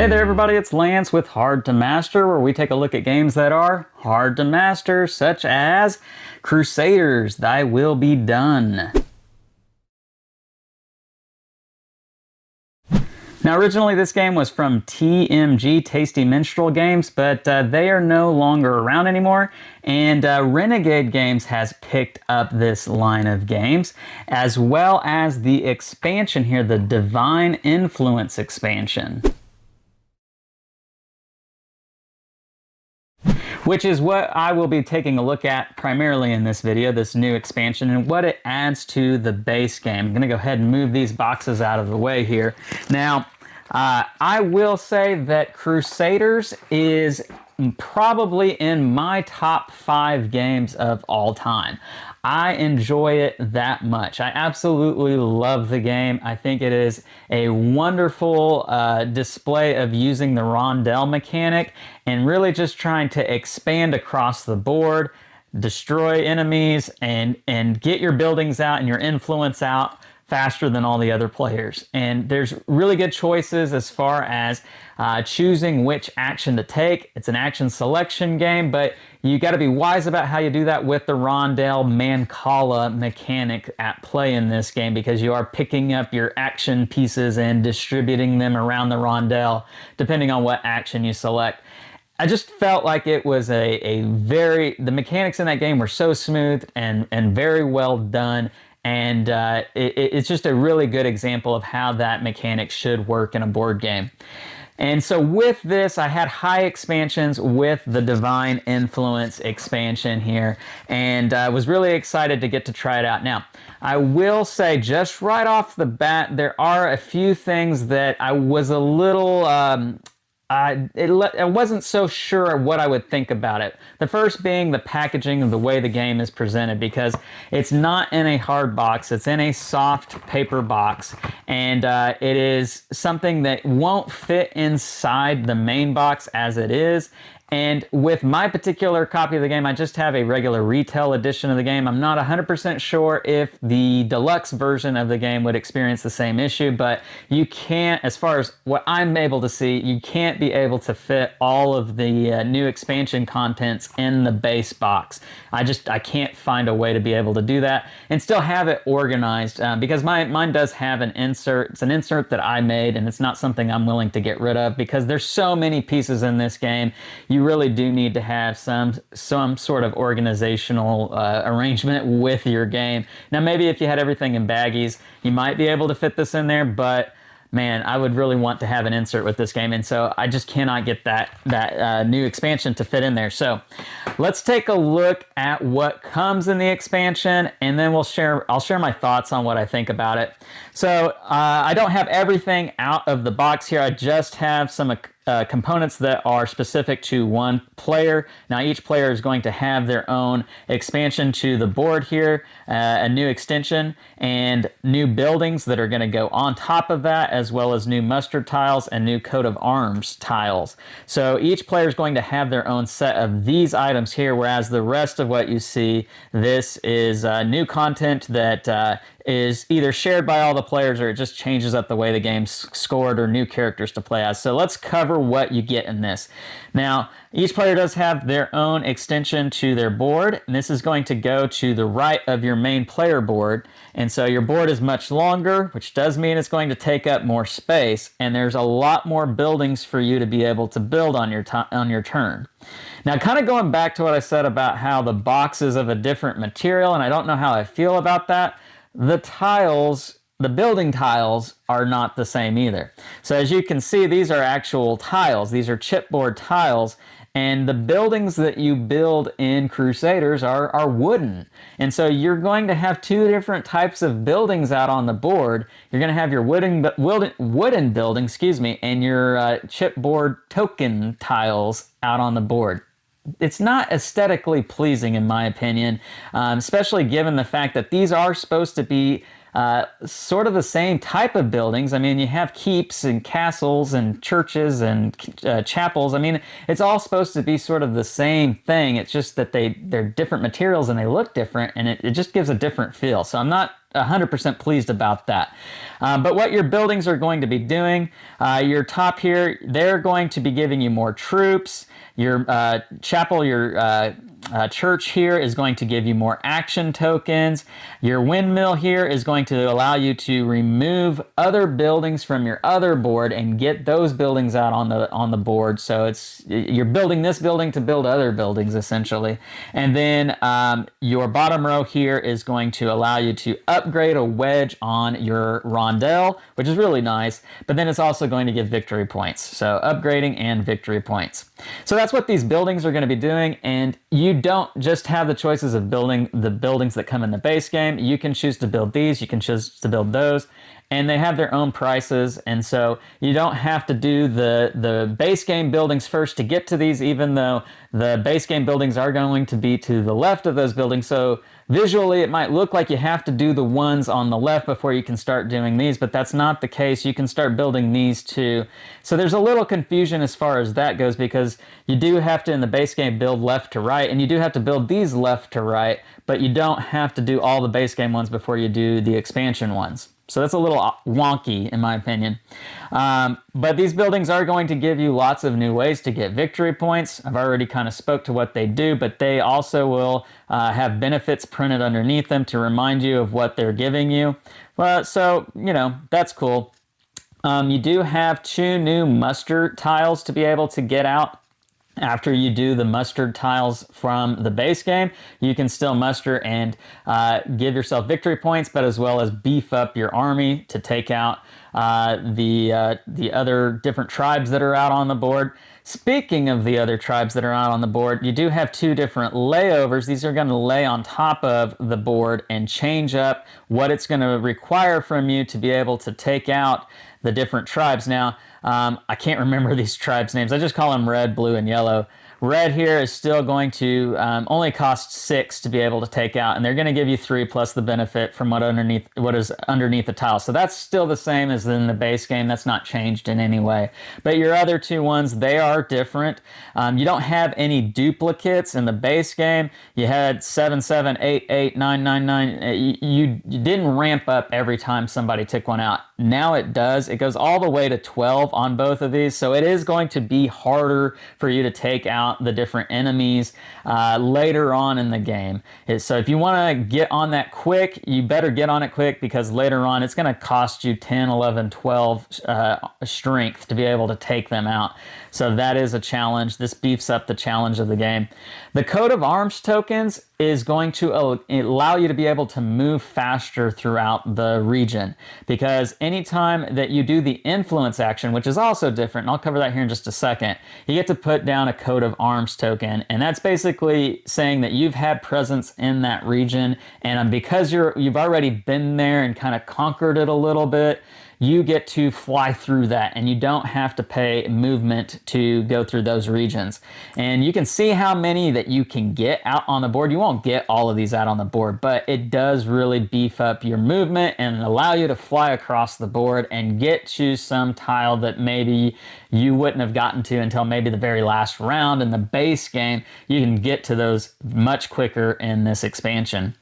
Hey there everybody, it's Lance with Hard to Master, where we take a look at games that are hard to master, such as Crusaders, Thy Will Be Done. Now originally this game was from TMG, Tasty Minstrel Games, but they are no longer around anymore, and Renegade Games has picked up this line of games, as well as the expansion here, the Divine Influence expansion, which is what I will be taking a look at primarily in this video, this new expansion and what it adds to the base game. I'm going to go ahead and move these boxes out of the way here. Now, I will say that Crusaders is probably in my top 5 games of all time. I enjoy it that much. I absolutely love the game. I think it is a wonderful display of using the rondel mechanic and really just trying to expand across the board, destroy enemies, and get your buildings out and your influence out faster than all the other players. And there's really good choices as far as choosing which action to take. It's an action selection game, but you got to be wise about how you do that with the rondel mancala mechanic at play in this game, because you are picking up your action pieces and distributing them around the rondel depending on what action you select. I just felt like it was the mechanics in that game were so smooth and very well done. And it's just a really good example of how that mechanic should work in a board game. And so with this, I had high expansions with the Divine Influence expansion here, and I was really excited to get to try it out. Now, I will say just right off the bat, there are a few things that I was a little... I wasn't so sure what I would think about it. The first being the packaging of the way the game is presented, because it's not in a hard box, it's in a soft paper box, and it is something that won't fit inside the main box as it is. And with my particular copy of the game, I just have a regular retail edition of the game. I'm not 100% sure if the deluxe version of the game would experience the same issue, but you can't, as far as what I'm able to see, you can't be able to fit all of the new expansion contents in the base box. I can't find a way to be able to do that and still have it organized, because mine does have an insert. It's an insert that I made, and it's not something I'm willing to get rid of because there's so many pieces in this game. You really do need to have some sort of organizational arrangement with your game. Now, maybe if you had everything in baggies, you might be able to fit this in there, but man, I would really want to have an insert with this game, and so I just cannot get that new expansion to fit in there. So let's take a look at what comes in the expansion, and then I'll share my thoughts on what I think about it. So I don't have everything out of the box here. I just have some components that are specific to one player. Now each player is going to have their own expansion to the board here, a new extension, and new buildings that are going to go on top of that, as well as new mustard tiles and new coat of arms tiles. So each player is going to have their own set of these items here, whereas the rest of what you see, this is new content that is either shared by all the players or it just changes up the way the game's scored, or new characters to play as. So let's cover what you get in this. Now, each player does have their own extension to their board, and this is going to go to the right of your main player board. And so your board is much longer, which does mean it's going to take up more space, and there's a lot more buildings for you to be able to build on your turn. Now, kind of going back to what I said about how the box is of a different material, and I don't know how I feel about that, the building tiles are not the same either. So as you can see, these are actual tiles. These are chipboard tiles, and the buildings that you build in Crusaders are wooden. And so you're going to have two different types of buildings out on the board. You're going to have your wooden building, and your chipboard token tiles out on the board. It's not aesthetically pleasing, in my opinion, especially given the fact that these are supposed to be sort of the same type of buildings. I mean, you have keeps and castles and churches and chapels. I mean, it's all supposed to be sort of the same thing. It's just that they're different materials and they look different, and it just gives a different feel. So I'm not 100% pleased about that. But what your buildings are going to be doing, your top here, they're going to be giving you more troops. Your chapel, your church here is going to give you more action tokens. Your windmill here is going to allow you to remove other buildings from your other board and get those buildings out on the board. So you're building this building to build other buildings essentially. And then your bottom row here is going to allow you to upgrade a wedge on your rondel, which is really nice. But then it's also going to give victory points. So upgrading and victory points. So that's what these buildings are going to be doing, and you don't just have the choices of building the buildings that come in the base game. You can choose to build these, you can choose to build those, and they have their own prices, and so you don't have to do the base game buildings first to get to these, even though the base game buildings are going to be to the left of those buildings. So visually, it might look like you have to do the ones on the left before you can start doing these, but that's not the case. You can start building these too. So there's a little confusion as far as that goes, because you do have to, in the base game, build left to right, and you do have to build these left to right, but you don't have to do all the base game ones before you do the expansion ones. So that's a little wonky, in my opinion. But these buildings are going to give you lots of new ways to get victory points. I've already kind of spoke to what they do, but they also will have benefits printed underneath them to remind you of what they're giving you. Well, so, you know, that's cool. You do have 2 new muster tiles to be able to get out. After you do the mustard tiles from the base game, you can still muster and give yourself victory points, but as well as beef up your army to take out the other different tribes that are out on the board. Speaking of the other tribes that are out on the board, you do have 2 different layovers. These are going to lay on top of the board and change up what it's going to require from you to be able to take out the different tribes. Now, I can't remember these tribes' names. I just call them red, blue, and yellow. Red here is still going to only cost 6 to be able to take out, and they're going to give you 3 plus the benefit from what is underneath the tile. So that's still the same as in the base game. That's not changed in any way. But your other 2 ones, they are different. You don't have any duplicates in the base game. You had 7, 7, 8, 8, 9, 9, 9. You didn't ramp up every time somebody took one out. Now it does. It goes all the way to 12 on both of these. So it is going to be harder for you to take out the different enemies later on in the game. So if you want to get on that quick, you better get on it quick, because later on it's going to cost you 10, 11, 12 strength to be able to take them out. So that is a challenge. This beefs up the challenge of the game. The coat of arms tokens is going to allow you to be able to move faster throughout the region, because anytime that you do the influence action, which is also different, and I'll cover that here in just a second, you get to put down a coat of arms token, and that's basically saying that you've had presence in that region, and because you've already been there and kind of conquered it a little bit, you get to fly through that, and you don't have to pay movement to go through those regions. And you can see how many that you can get out on the board. You won't get all of these out on the board, but it does really beef up your movement and allow you to fly across the board and get to some tile that maybe you wouldn't have gotten to until maybe the very last round in the base game. You can get to those much quicker in this expansion.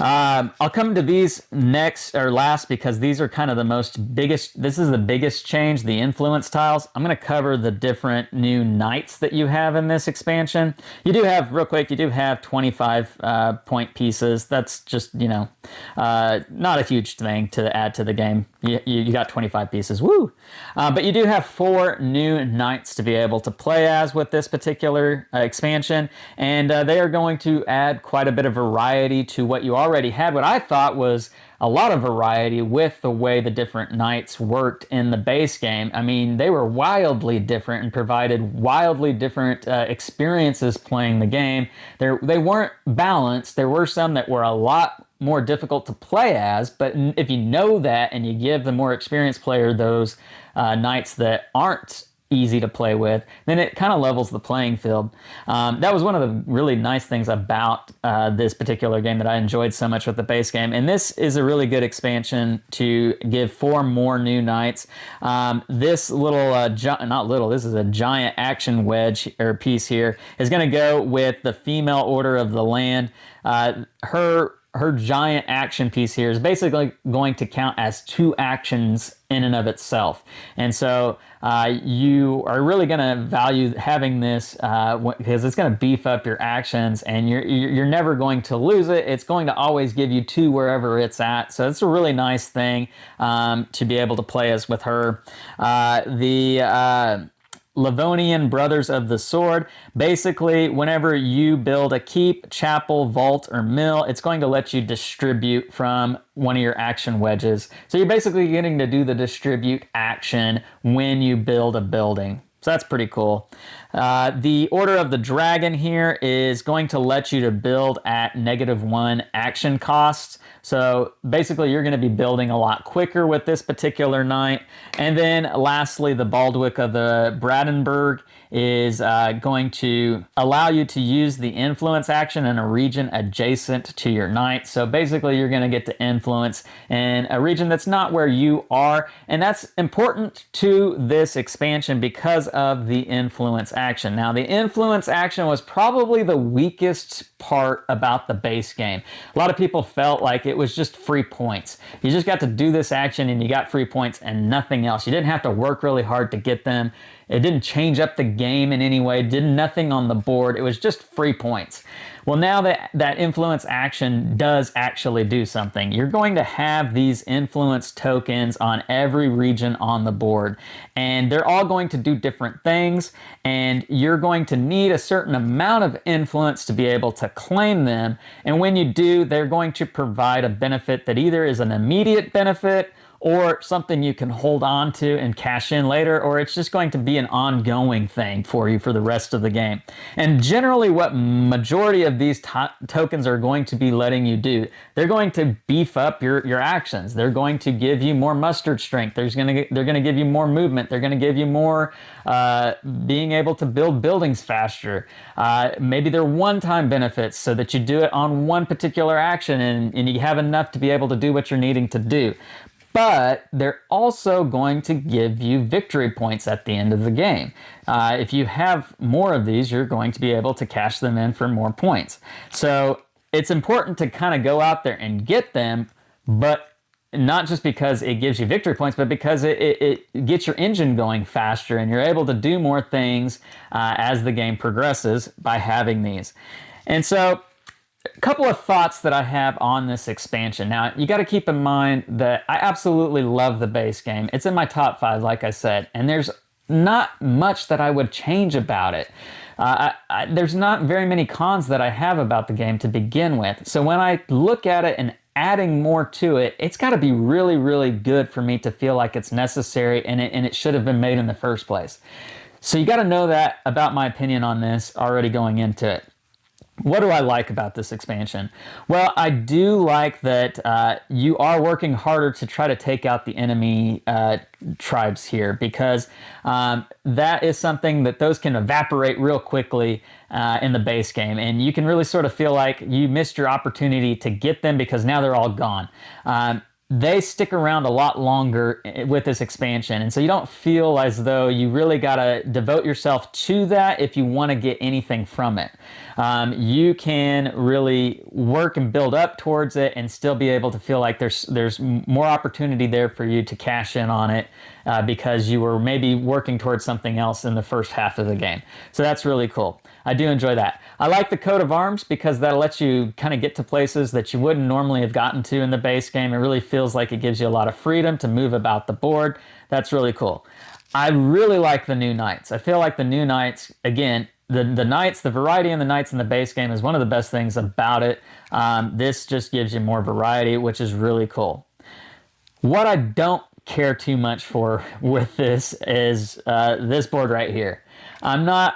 I'll come to these next or last, because these are kind of this is the biggest change, the influence tiles. I'm going to cover the different new knights that you have in this expansion. You do have, real quick, you do have 25 point pieces. That's just, not a huge thing to add to the game. You got 25 pieces, woo! But you do have 4 new knights to be able to play as with this particular expansion, and they are going to add quite a bit of variety to what you already had. What I thought was a lot of variety with the way the different knights worked in the base game. I mean, they were wildly different and provided wildly different experiences playing the game. They weren't balanced. There were some that were a lot more difficult to play as, but if you know that and you give the more experienced player those knights that aren't easy to play with, then it kind of levels the playing field. That was one of the really nice things about this particular game that I enjoyed so much with the base game. And this is a really good expansion to give 4 more new knights. This little, not little, this is a giant action wedge or piece here, is going to go with the female order of the land. Her giant action piece here is basically going to count as 2 actions in and of itself. And so you are really going to value having this because it's going to beef up your actions, and you're never going to lose it. It's going to always give you 2 wherever it's at. So it's a really nice thing to be able to play as with her. The Livonian Brothers of the Sword. Basically, whenever you build a keep, chapel, vault, or mill, it's going to let you distribute from one of your action wedges. So you're basically getting to do the distribute action when you build a building. So that's pretty cool. The Order of the Dragon here is going to let you to build at -1 action costs. So basically you're going to be building a lot quicker with this particular knight. And then lastly, the Baldwick of the Brandenburg is going to allow you to use the influence action in a region adjacent to your knight. So basically you're going to get to influence in a region that's not where you are. And that's important to this expansion because of the influence action. Now, the influence action was probably the weakest part about the base game. A lot of people felt like it was just free points. You just got to do this action and you got free points and nothing else. You didn't have to work really hard to get them. It didn't change up the game in any way, did nothing on the board. It was just free points. Well, now that influence action does actually do something. You're going to have these influence tokens on every region on the board, and they're all going to do different things, and you're going to need a certain amount of influence to be able to claim them. And when you do, they're going to provide a benefit that either is an immediate benefit or something you can hold on to and cash in later, or it's just going to be an ongoing thing for you for the rest of the game. And generally what majority of these tokens are going to be letting you do, they're going to beef up your actions. They're going to give you more mustard strength. They're going to give you more movement. They're going to give you more being able to build buildings faster. Maybe they're one-time benefits so that you do it on one particular action and you have enough to be able to do what you're needing to do. But they're also going to give you victory points at the end of the game. If you have more of these, you're going to be able to cash them in for more points. So it's important to kind of go out there and get them, but not just because it gives you victory points, but because it gets your engine going faster and you're able to do more things as the game progresses by having these. And so a couple of thoughts that I have on this expansion. Now, you got to keep in mind that I absolutely love the base game. It's in my top 5, like I said, and there's not much that I would change about it. There's not very many cons that I have about the game to begin with. So when I look at it and adding more to it, it's got to be really, really good for me to feel like it's necessary and it should have been made in the first place. So you got to know that about my opinion on this already going into it. What do I like about this expansion? Well, I do like that you are working harder to try to take out the enemy tribes here, because that is something that those can evaporate real quickly in the base game, and you can really sort of feel like you missed your opportunity to get them because now they're all gone. They stick around a lot longer with this expansion, and so you don't feel as though you really got to devote yourself to that if you want to get anything from it. You can really work and build up towards it and still be able to feel like there's more opportunity there for you to cash in on it because you were maybe working towards something else in the first half of the game. So that's really cool. I do enjoy that. I like the coat of arms because that lets you kind of get to places that you wouldn't normally have gotten to in the base game. It really feels like it gives you a lot of freedom to move about the board. That's really cool. I really like the new knights. I feel like the new knights, again, the knights, the variety in the knights in the base game is one of the best things about it. This just gives you more variety, which is really cool. What I don't care too much for with this is this board right here. I'm not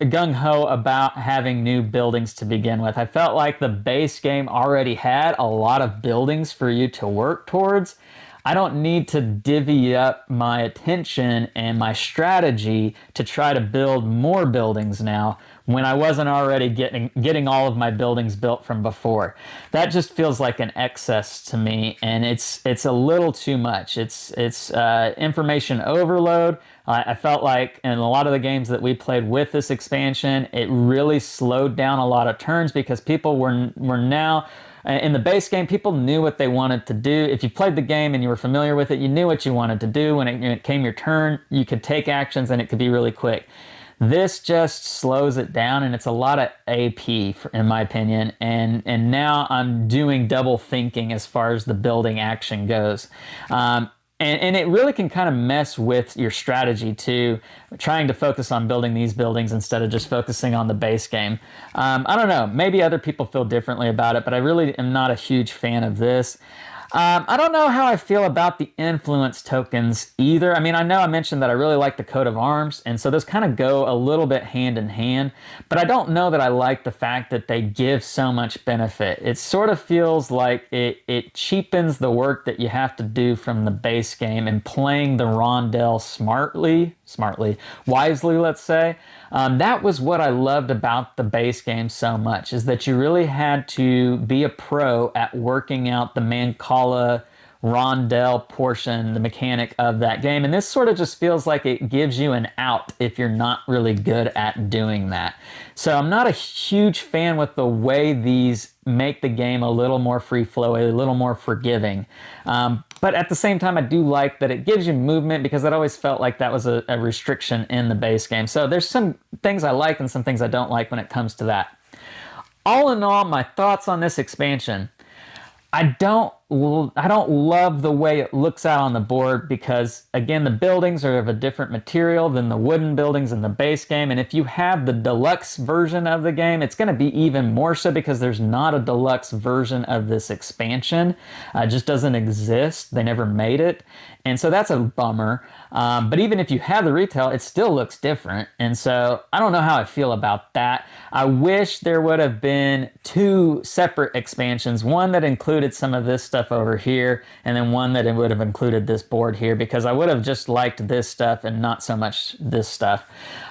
gung-ho about having new buildings to begin with. I felt like the base game already had a lot of buildings for you to work towards. I don't need to divvy up my attention and my strategy to try to build more buildings now when I wasn't already getting all of my buildings built from before. That just feels like an excess to me, and it's a little too much. It's information overload. I felt like in a lot of the games that we played with this expansion, it really slowed down a lot of turns because people were now, in the base game, people knew what they wanted to do. If you played the game and you were familiar with it, you knew what you wanted to do. When it came your turn, you could take actions and it could be really quick. This just slows it down, and it's a lot of AP, in my opinion. And now I'm doing double thinking as far as the building action goes. And it really can kind of mess with your strategy too, trying to focus on building these buildings instead of just focusing on the base game. I don't know, maybe other people feel differently about it, but I really am not a huge fan of this. I don't know how I feel about the influence tokens either. I mean, I know I mentioned that I really like the coat of arms, and so those kind of go a little bit hand in hand, but I don't know that I like the fact that they give so much benefit. It sort of feels like it cheapens the work that you have to do from the base game and playing the rondel wisely, let's say. That was what I loved about the base game so much, is that you really had to be a pro at working out the Mancala rondel portion, the mechanic of that game. And this sort of just feels like it gives you an out if you're not really good at doing that. So I'm not a huge fan with the way these make the game a little more free flow, a little more forgiving. But at the same time, I do like that it gives you movement, because it always felt like that was a restriction in the base game. So there's some things I like and some things I don't like when it comes to that. All in all, my thoughts on this expansion. I don't love the way it looks out on the board, because again, the buildings are of a different material than the wooden buildings in the base game. And if you have the deluxe version of the game, it's going to be even more so, because there's not a deluxe version of this expansion. It just doesn't exist. They never made it. And so that's a bummer. But even if you have the retail, it still looks different. And so I don't know how I feel about that. I wish there would have been 2 separate expansions, one that included some of this stuff over here, and then one that it would have included this board here, because I would have just liked this stuff and not so much this stuff.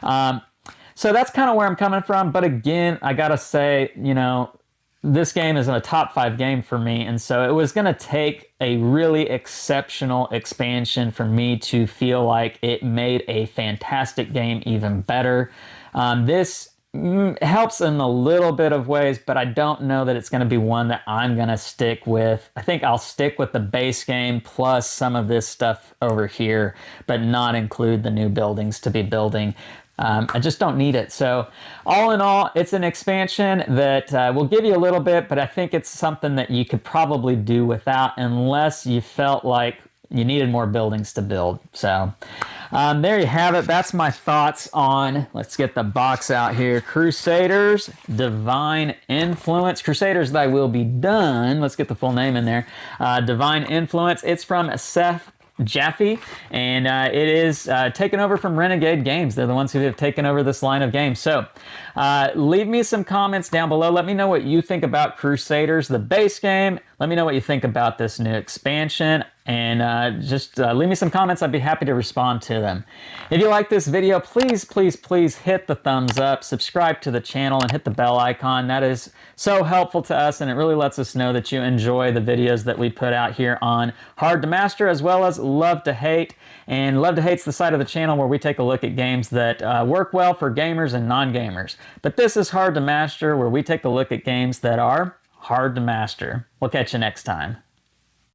So that's kind of where I'm coming from. But again, I gotta say, you know, this game is a top 5 game for me, and so it was going to take a really exceptional expansion for me to feel like it made a fantastic game even better. This helps in a little bit of ways, but I don't know that it's going to be one that I'm going to stick with. I think I'll stick with the base game plus some of this stuff over here, but not include the new buildings to be building. I just don't need it. So all in all, it's an expansion that will give you a little bit, but I think it's something that you could probably do without, unless you felt like you needed more buildings to build. So there you have it. That's my thoughts on, let's get the box out here, Crusaders Divine Influence. Crusaders Thy Will Be Done. Let's get the full name in there. Divine Influence. It's from Seth Jaffe, and it is taken over from Renegade Games. They're the ones who have taken over this line of games. So leave me some comments down below. Let me know what you think about Crusaders, the base game. Let me know what you think about this new expansion, and just leave me some comments. I'd be happy to respond to them. If you like this video, please, please, please hit the thumbs up, subscribe to the channel, and hit the bell icon. That is so helpful to us, and it really lets us know that you enjoy the videos that we put out here on Hard to Master, as well as Love to Hate. And Love to Hate's the side of the channel where we take a look at games that work well for gamers and non-gamers. But this is Hard to Master, where we take a look at games that are hard to master. We'll catch you next time.